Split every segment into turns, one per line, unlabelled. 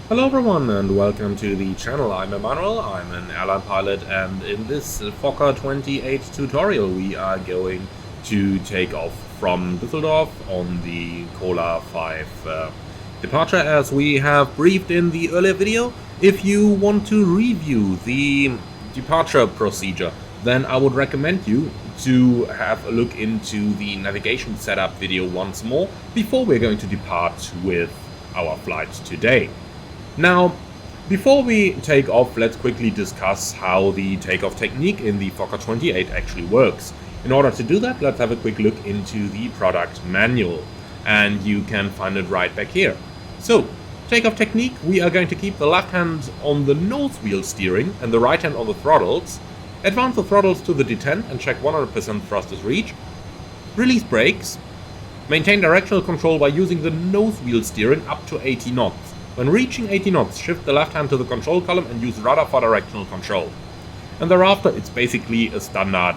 Hello everyone and welcome to the channel. I'm Emmanuel, I'm an airline pilot, and in this FOKKER 28 tutorial we are going to take off from Düsseldorf on the Cola 5 departure, as we have briefed in the earlier video. If you want to review the departure procedure, then I would recommend you to have a look into the navigation setup video once more before we're going to depart with our flight today. Now, before we take off, let's quickly discuss how the takeoff technique in the FOKKER 28 actually works. In order to do that, let's have a quick look into the product manual, and you can find it right back here. So, takeoff technique, we are going to keep the left hand on the nose wheel steering and the right hand on the throttles. Advance the throttles to the detent and check 100% thrust is reached. Release brakes. Maintain directional control by using the nose wheel steering up to 80 knots. When reaching 80 knots, shift the left hand to the control column and use rudder for directional control. And thereafter, it's basically a standard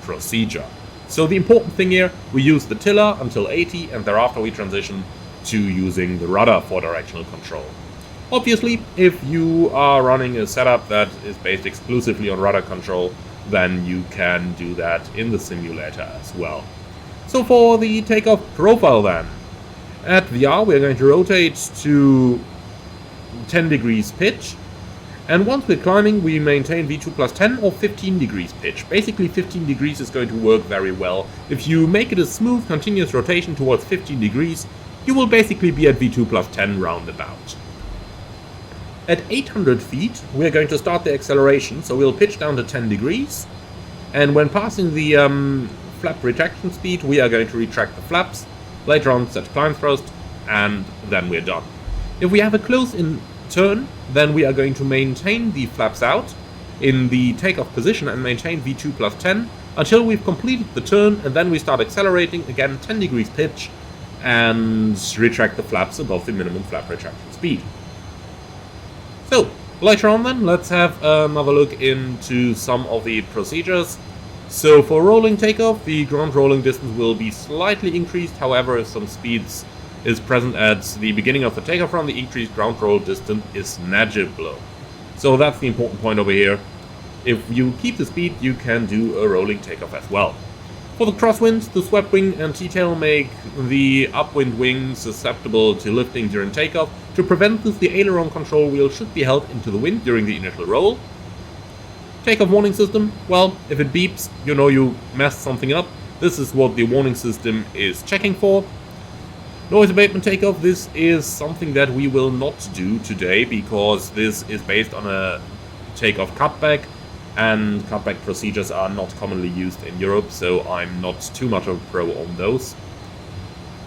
procedure. So the important thing here, we use the tiller until 80, and thereafter we transition to using the rudder for directional control. Obviously, if you are running a setup that is based exclusively on rudder control, then you can do that in the simulator as well. So for the takeoff profile then, at VR we're going to rotate to 10 degrees pitch, and once we're climbing we maintain V2 plus 10 or 15 degrees pitch. Basically 15 degrees is going to work very well. If you make it a smooth continuous rotation towards 15 degrees, you will basically be at V2 plus 10 roundabout. At 800 feet we're going to start the acceleration, so we'll pitch down to 10 degrees, and when passing the flap retraction speed we are going to retract the flaps, later on set climb thrust, and then we're done. If we have a close-in turn, then we are going to maintain the flaps out in the takeoff position and maintain V2 plus 10 until we've completed the turn, and then we start accelerating, again 10 degrees pitch, and retract the flaps above the minimum flap retraction speed. So, later on then, let's have another look into some of the procedures. So for rolling takeoff, the ground rolling distance will be slightly increased. However, if some speeds is present at the beginning of the takeoff run, the increased ground roll distance is negligible. So that's the important point over here. If you keep the speed, you can do a rolling takeoff as well. For the crosswinds, the swept wing and T-tail make the upwind wing susceptible to lifting during takeoff. To prevent this, the aileron control wheel should be held into the wind during the initial roll. Takeoff warning system, well, if it beeps, you know you messed something up. This is what the warning system is checking for. Noise abatement takeoff, this is something that we will not do today because this is based on a takeoff cutback, and cutback procedures are not commonly used in Europe, so I'm not too much of a pro on those.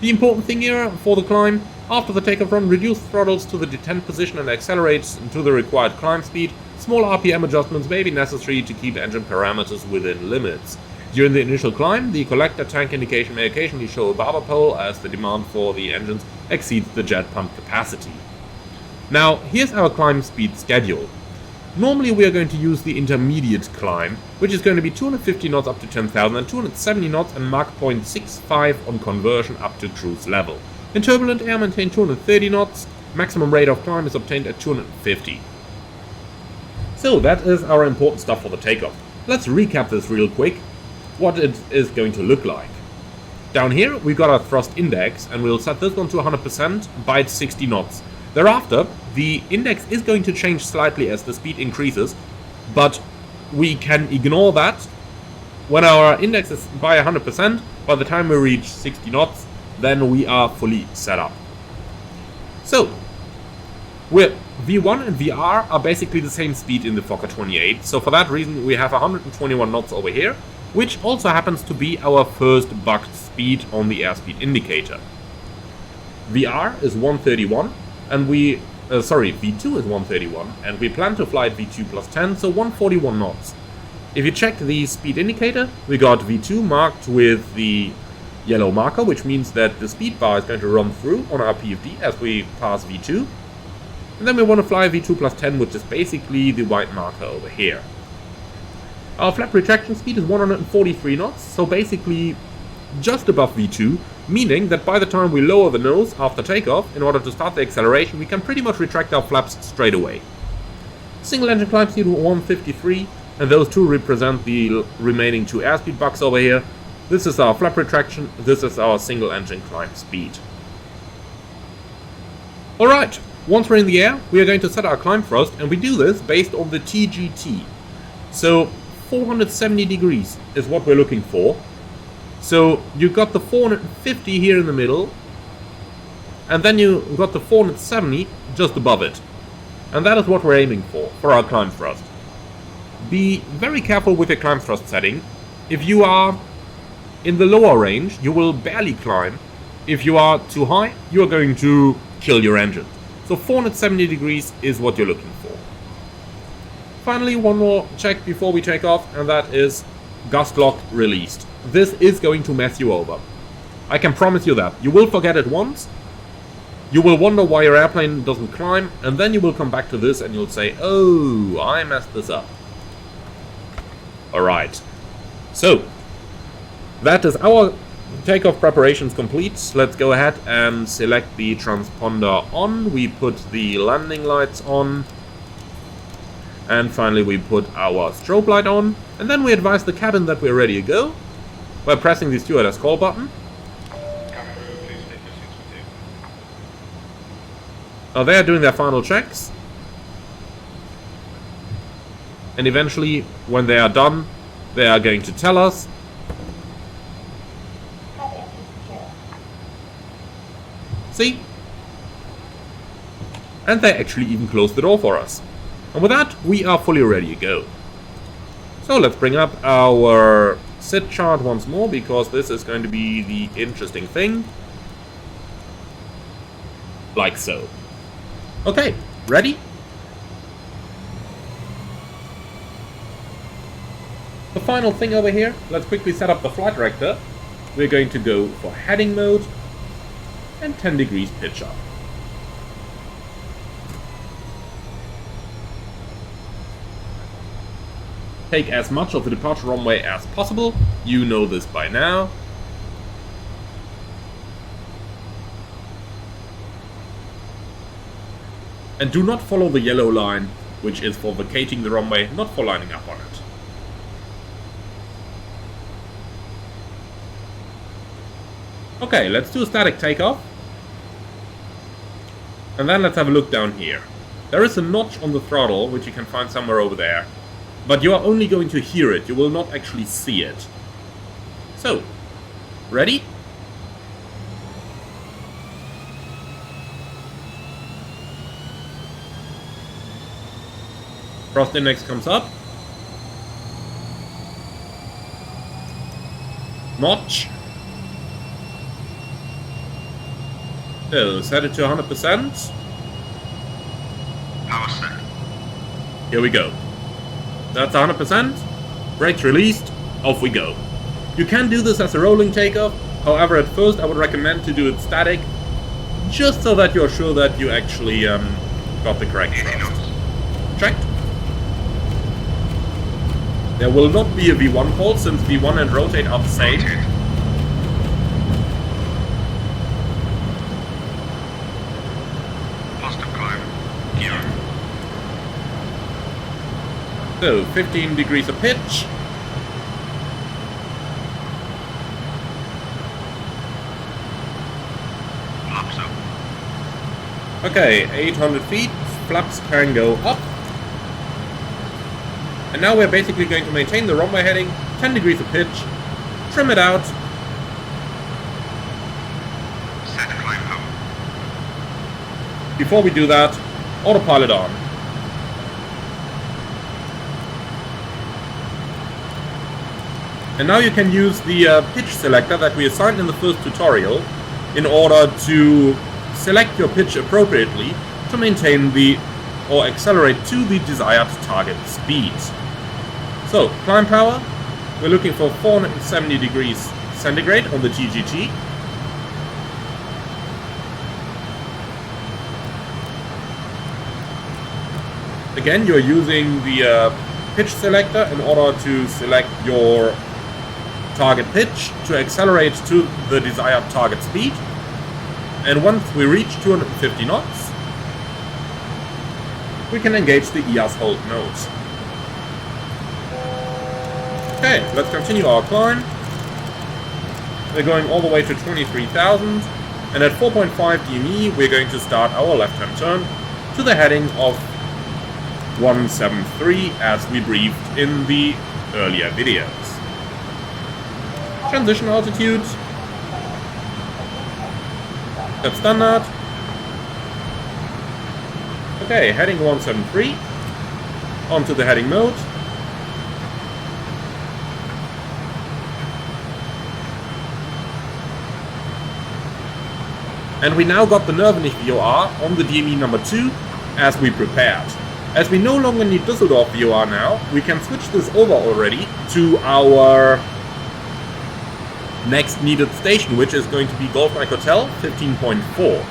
The important thing here for the climb, after the takeoff run, reduce throttles to the detent position and accelerate to the required climb speed. Small RPM adjustments may be necessary to keep engine parameters within limits. During the initial climb, the collector tank indication may occasionally show a barber pole as the demand for the engines exceeds the jet pump capacity. Now, here's our climb speed schedule. Normally we are going to use the intermediate climb, which is going to be 250 knots up to 10,000 and 270 knots and Mach 0.65 on conversion up to cruise level. In turbulent air, maintain 230 knots, maximum rate of climb is obtained at 250. So that is our important stuff for the takeoff. Let's recap this real quick, what it is going to look like. Down here we got our thrust index, and we'll set this one to 100% by 60 knots. Thereafter, the index is going to change slightly as the speed increases, but we can ignore that. When our index is by 100%, by the time we reach 60 knots, then we are fully set up. So, V1 and VR are basically the same speed in the FOKKER 28, so for that reason we have 121 knots over here, which also happens to be our first bucked speed on the airspeed indicator. VR is 131, and V2 is 131, and we plan to fly at V2 plus 10, so 141 knots. If you check the speed indicator, we got V2 marked with the yellow marker, which means that the speed bar is going to run through on our PFD as we pass V2. And then we want to fly V2 plus 10, which is basically the white marker over here. Our flap retraction speed is 143 knots, so basically just above V2, meaning that by the time we lower the nose after takeoff, in order to start the acceleration, we can pretty much retract our flaps straight away. Single engine climb speed 153, and those two represent the remaining two airspeed bucks over here. This is our flap retraction, this is our single engine climb speed. Alright, once we're in the air, we are going to set our climb thrust, and we do this based on the TGT. So 470 degrees is what we're looking for. So you've got the 450 here in the middle, and then you've got the 470 just above it. And that is what we're aiming for our climb thrust. Be very careful with your climb thrust setting. If you are in the lower range, you will barely climb. If you are too high, you are going to kill your engine. So 470 degrees is what you're looking for. Finally, one more check before we take off, and that is gust lock released. This is going to mess you over. I can promise you that. You will forget it once, you will wonder why your airplane doesn't climb, and then you will come back to this and you'll say, oh, I messed this up. Alright, so that is our takeoff preparations complete. Let's go ahead and select the transponder on. We put the landing lights on. And finally we put our strobe light on. And then we advise the cabin that we're ready to go by pressing the stewardess call button. Now they are doing their final checks. And eventually, when they are done, they are going to tell us. See? And they actually even closed the door for us. And with that, we are fully ready to go. So let's bring up our sit chart once more, because this is going to be the interesting thing. Like so. Okay, ready? The final thing over here, let's quickly set up the flight director. We're going to go for heading mode and 10 degrees pitch up. Take as much of the departure runway as possible. You know this by now. And do not follow the yellow line, which is for vacating the runway, not for lining up on it. Okay, let's do a static takeoff. And then let's have a look down here. There is a notch on the throttle, which you can find somewhere over there. But you are only going to hear it, you will not actually see it. So, ready? Thrust index comes up. Notch. So, set it to 100%.
Power set.
Here we go. That's 100%. Brakes released. Off we go. You can do this as a rolling takeoff. However, at first I would recommend to do it static, just so that you're sure that you actually got the correct thrust. Checked. There will not be a V1 call, since V1 and rotate are the same.
Rotate. Positive climb. Gear.
So, 15 degrees of pitch.
Flaps up.
Okay, 800 feet. Flaps can go up. And now we're basically going to maintain the runway heading, 10 degrees of pitch, trim it out.
Set climb power.
Before we do that, autopilot on. And now you can use the pitch selector that we assigned in the first tutorial in order to select your pitch appropriately to maintain or accelerate to the desired target speed. So, climb power, we're looking for 470 degrees centigrade on the TGT. Again, you're using the pitch selector in order to select your target pitch to accelerate to the desired target speed. And once we reach 250 knots, we can engage the EAS hold mode. Okay, let's continue our climb. We're going all the way to 23,000, and at 4.5 DME we're going to start our left-hand turn to the heading of 173 as we briefed in the earlier videos. Transition altitude, that's standard. Okay, heading 173, onto the heading mode. And we now got the Nervenich VOR on the DME number 2 as we prepared. As we no longer need Düsseldorf VOR now, we can switch this over already to our next needed station, which is going to be Golf Mike Hotel 15.4.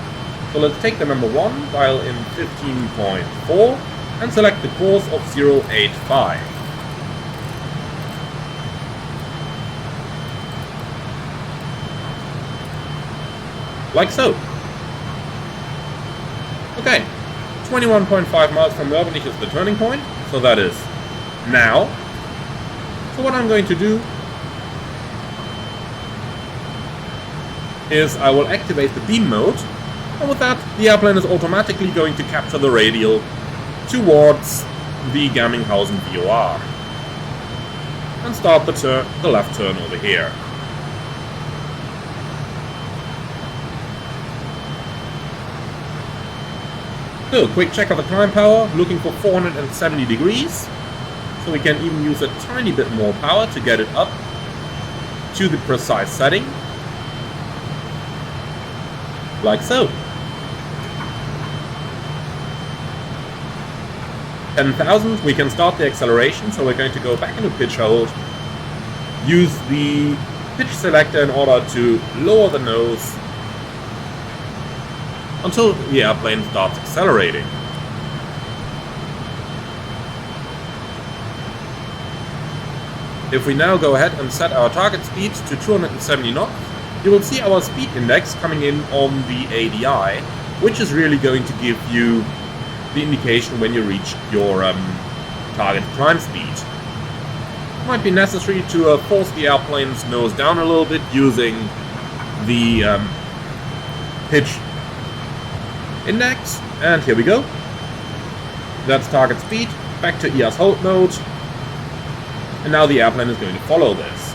So let's take the number 1, dial in 15.4 and select the course of 085. Like so. Okay, 21.5 miles from Nervenich is the turning point, so that is now. So what I'm going to do is I will activate the beam mode, and with that the airplane is automatically going to capture the radial towards the Gamminghausen VOR and start the left turn over here. So, quick check of the climb power, looking for 470 degrees, so we can even use a tiny bit more power to get it up to the precise setting, like so. 10,000, we can start the acceleration, so we're going to go back into pitch hold, use the pitch selector in order to lower the nose until the airplane starts accelerating. If we now go ahead and set our target speed to 270 knots, you will see our speed index coming in on the ADI, which is really going to give you the indication when you reach your target climb speed. It might be necessary to force the airplane's nose down a little bit using the pitch index, and here we go. That's target speed, back to EAS hold mode, and now the airplane is going to follow this.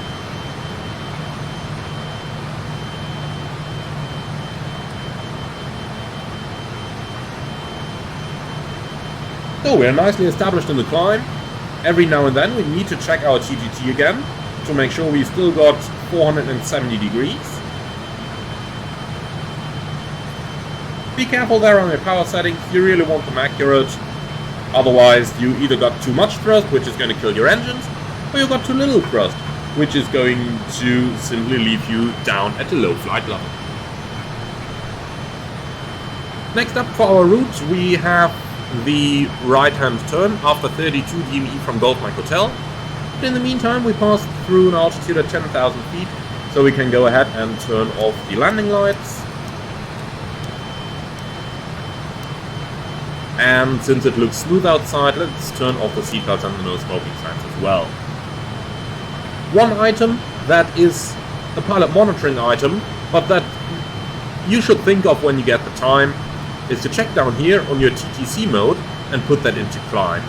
So we're nicely established in the climb. Every now and then we need to check our TGT again to make sure we've still got 470 degrees. Be careful there on your power settings, you really want them accurate, otherwise you either got too much thrust, which is going to kill your engines, or you got too little thrust, which is going to simply leave you down at a low flight level. Next up for our route we have the right-hand turn after 32 DME from Golf Mike Hotel. But in the meantime we passed through an altitude at 10,000 feet, so we can go ahead and turn off the landing lights. And since it looks smooth outside, let's turn off the seatbelts and the no smoking signs as well. One item that is a pilot monitoring item, but that you should think of when you get the time, is to check down here on your TTC mode and put that into climb.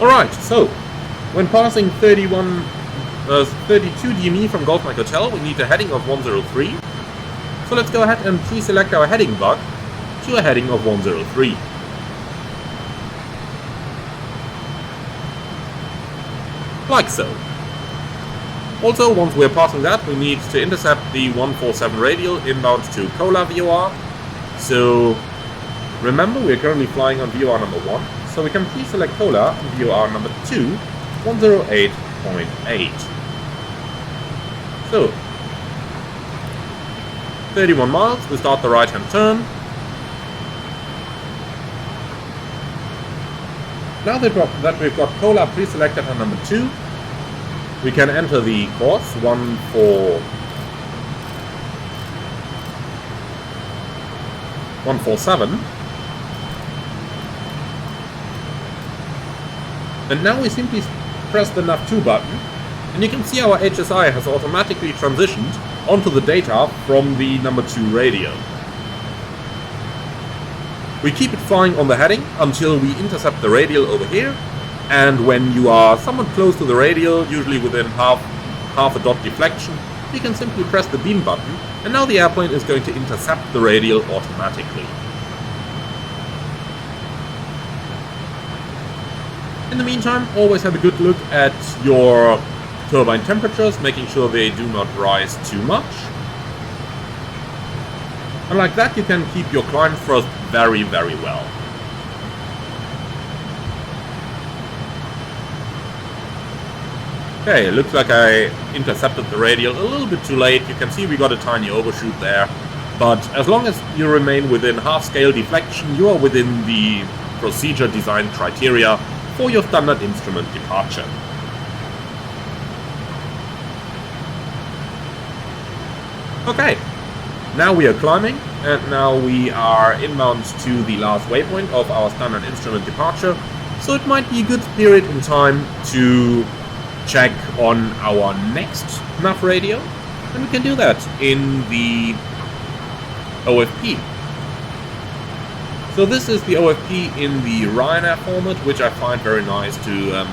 Alright, so when passing 32 DME from Golf Mike Hotel, we need a heading of 103. So let's go ahead and pre-select our heading bug to a heading of 103. Like so. Also, once we're passing that, we need to intercept the 147 radial inbound to Kola VOR. So remember, we're currently flying on VOR number 1, so we can pre-select Kola on VOR number 2, 108.8. So 31 miles, we start the right-hand turn. Now that we've got Cola pre-selected on number 2, we can enter the course 147. And now we simply press the nav2 button, and you can see our HSI has automatically transitioned onto the data from the number 2 radio. We keep it flying on the heading until we intercept the radial over here, and when you are somewhat close to the radial, usually within half a dot deflection, you can simply press the beam button, and now the airplane is going to intercept the radial automatically. In the meantime, always have a good look at your turbine temperatures, making sure they do not rise too much. And like that, you can keep your climb thrust very, very well. Okay, it looks like I intercepted the radial a little bit too late. You can see we got a tiny overshoot there. But as long as you remain within half-scale deflection, you are within the procedure design criteria for your standard instrument departure. Okay, now we are climbing, and now we are inbound to the last waypoint of our standard instrument departure, so it might be a good period in time to check on our next nav radio, and we can do that in the OFP. So this is the OFP in the Ryanair format, which I find very nice to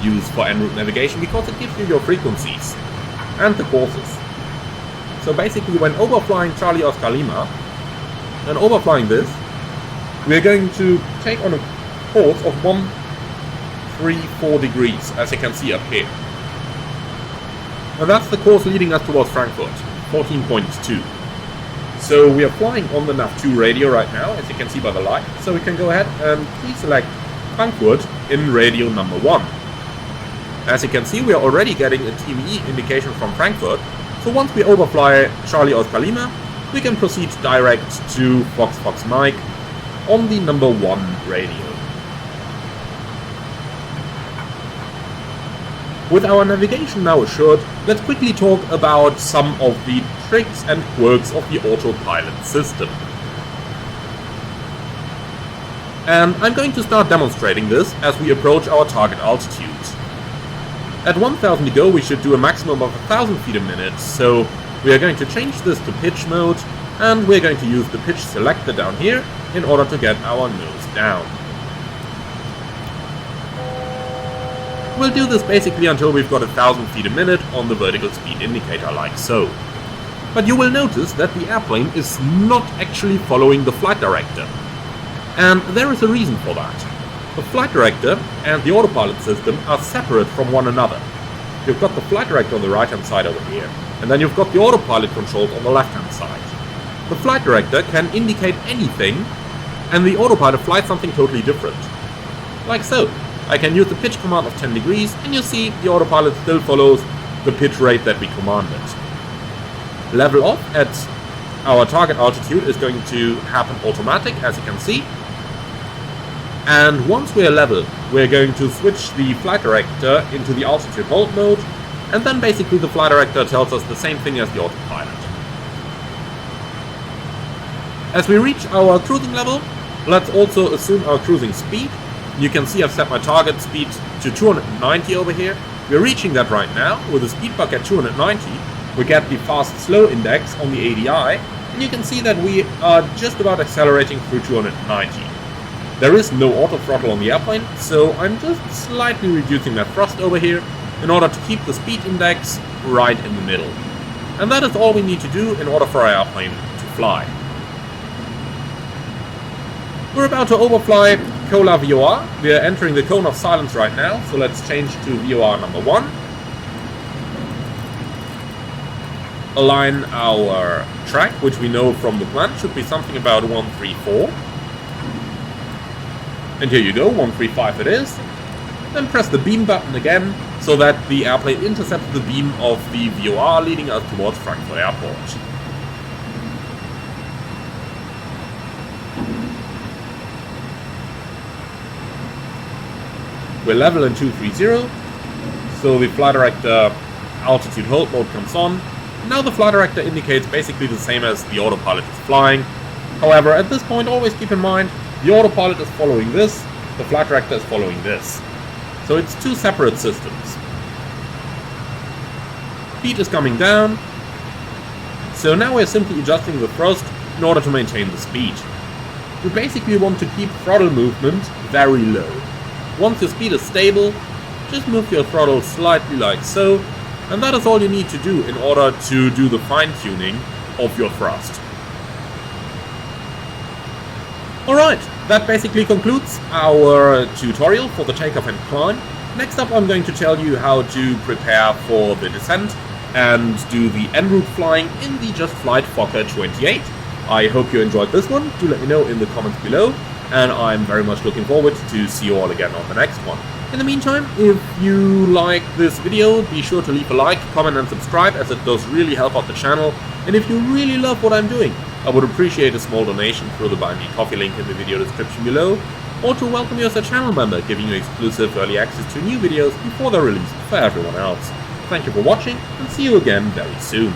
use for en route navigation, because it gives you your frequencies and the courses. So basically, when overflying Charlie Oscar Lima and overflying this, we are going to take on a course of 134 degrees, as you can see up here. And that's the course leading us towards Frankfurt, 14.2. So we are flying on the nav2 radio right now, as you can see by the light. So we can go ahead and please select Frankfurt in radio number 1. As you can see, we are already getting a TME indication from Frankfurt. So once we overfly Charlie Oscar Lima, we can proceed direct to Fox Mike on the number 1 radio. With our navigation now assured, let's quickly talk about some of the tricks and quirks of the Autopilot system. And I'm going to start demonstrating this as we approach our target altitude. At 1000 to go, we should do a maximum of 1000 feet a minute, so we are going to change this to pitch mode, and we're going to use the pitch selector down here in order to get our nose down. We'll do this basically until we've got 1000 feet a minute on the vertical speed indicator, like so. But you will notice that the airplane is not actually following the flight director. And there is a reason for that. The flight director and the autopilot system are separate from one another. You've got the flight director on the right hand side over here, and then you've got the autopilot controls on the left hand side. The flight director can indicate anything, and the autopilot flies something totally different. Like so. I can use the pitch command of 10 degrees, and you see the autopilot still follows the pitch rate that we commanded. Level off at our target altitude is going to happen automatic, as you can see. And once we are level, we're going to switch the flight director into the altitude hold mode, and then basically the flight director tells us the same thing as the autopilot. As we reach our cruising level, let's also assume our cruising speed. You can see I've set my target speed to 290 over here. We're reaching that right now with a speed buck at 290. We get the fast-slow index on the ADI, and you can see that we are just about accelerating through 290. There is no auto throttle on the airplane, so I'm just slightly reducing my thrust over here in order to keep the speed index right in the middle. And that is all we need to do in order for our airplane to fly. We're about to overfly Cola VOR. We are entering the cone of silence right now, so let's change to VOR number 1. Align our track, which we know from the plan should be something about 134. And here you go, 135 it is. Then press the beam button again, so that the airplane intercepts the beam of the VOR leading us towards Frankfurt Airport. We're level in 230, so the flight director altitude hold mode comes on. Now the flight director indicates basically the same as the autopilot is flying. However, at this point always keep in mind, the autopilot is following this, the flight director is following this. So it's two separate systems. Speed is coming down, so now we're simply adjusting the thrust in order to maintain the speed. We basically want to keep throttle movement very low. Once your speed is stable, just move your throttle slightly like so, and that is all you need to do in order to do the fine-tuning of your thrust. Alright, that basically concludes our tutorial for the takeoff and climb. Next up I'm going to tell you how to prepare for the descent and do the en route flying in the Just Flight FOKKER 28. I hope you enjoyed this one, do let me know in the comments below, and I'm very much looking forward to see you all again on the next one. In the meantime, if you like this video, be sure to leave a like, comment and subscribe, as it does really help out the channel. And if you really love what I'm doing, I would appreciate a small donation through the Buy Me Coffee link in the video description below, or to welcome you as a channel member, giving you exclusive early access to new videos before they're released for everyone else. Thank you for watching, and see you again very soon.